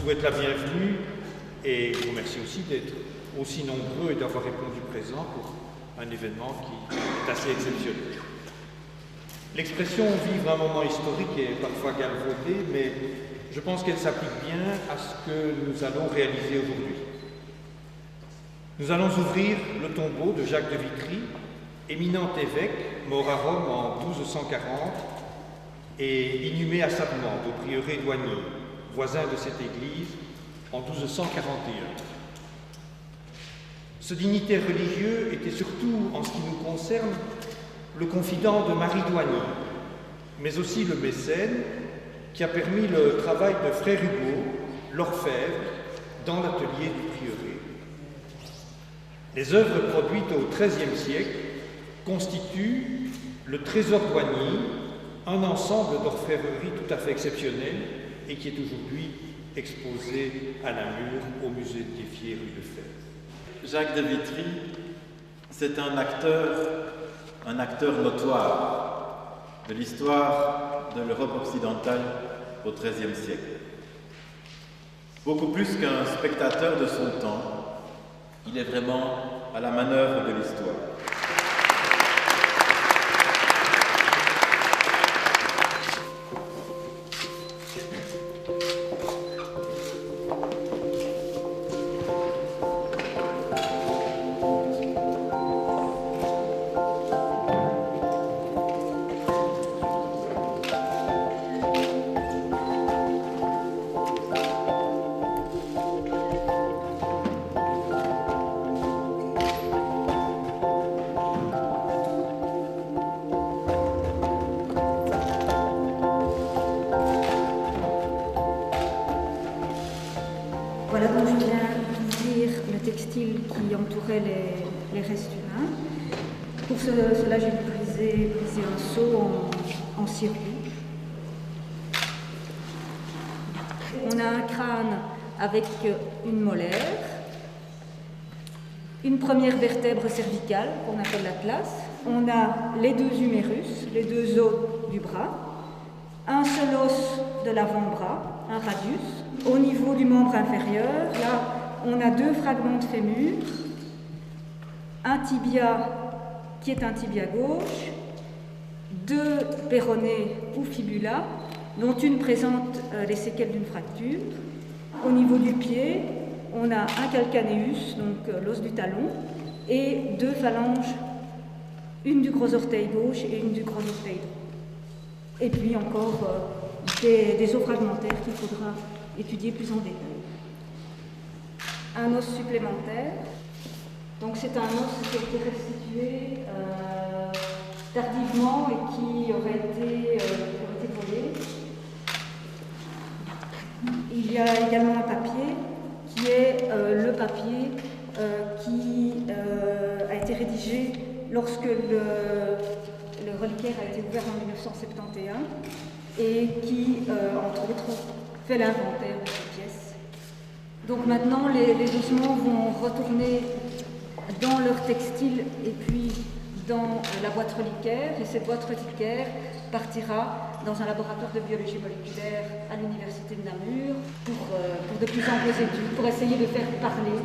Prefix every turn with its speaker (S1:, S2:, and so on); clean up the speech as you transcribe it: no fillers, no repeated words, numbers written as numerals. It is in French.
S1: souhaite la bienvenue et vous remercie aussi d'être aussi nombreux et d'avoir répondu présent pour un événement qui est assez exceptionnel. L'expression « vivre un moment historique » est parfois galvaudée, mais je pense qu'elle s'applique bien à ce que nous allons réaliser aujourd'hui. Nous allons ouvrir le tombeau de Jacques de Vitry, éminent évêque, mort à Rome en 1240 et inhumé à Sarmande, au prieuré d'Oigny, voisin de cette église, en 1241. Ce dignitaire religieux était surtout, en ce qui nous concerne, le confident de Marie d'Oigny, mais aussi le mécène qui a permis le travail de frère Hugo, l'orfèvre, dans l'atelier du prieuré. Les œuvres produites au XIIIe siècle constituent le trésor d'Oigny, un ensemble d'orfèvrerie tout à fait exceptionnel et qui est aujourd'hui exposé à Namur au musée de Thieffier rue de Fès.
S2: Jacques de Vitry, c'est un acteur notoire de l'histoire de l'Europe occidentale au XIIIe siècle. Beaucoup plus qu'un spectateur de son temps, il est vraiment à la manœuvre de l'histoire.
S3: Voilà, donc je viens d'ouvrir le textile qui entourait les restes humains. Pour cela, j'ai brisé un seau en cire rouge. On a un crâne avec une molaire, une première vertèbre cervicale qu'on appelle l'atlas. On a les deux humérus, les deux os du bras, un seul os de l'avant-bras, un radius. Au niveau du membre inférieur, là, on a deux fragments de fémur, un tibia qui est un tibia gauche, deux péronés ou fibula, dont une présente les séquelles d'une fracture. Au niveau du pied, on a un calcaneus, donc l'os du talon, et deux phalanges, une du gros orteil gauche et une du gros orteil droit. Et puis encore des os fragmentaires qu'il faudra étudier plus en détail. Un os supplémentaire, donc c'est un os qui a été restitué tardivement et qui aurait été volé. Il y a également un papier qui est le papier qui a été rédigé lorsque le reliquaire a été ouvert en 1971 et qui, entre autres, fait l'inventaire de ces pièces. Donc maintenant, les ossements vont retourner dans leur textile et puis dans la boîte reliquaire, et cette boîte reliquaire partira dans un laboratoire de biologie moléculaire à l'université de Namur pour de plus amples études, pour essayer de faire parler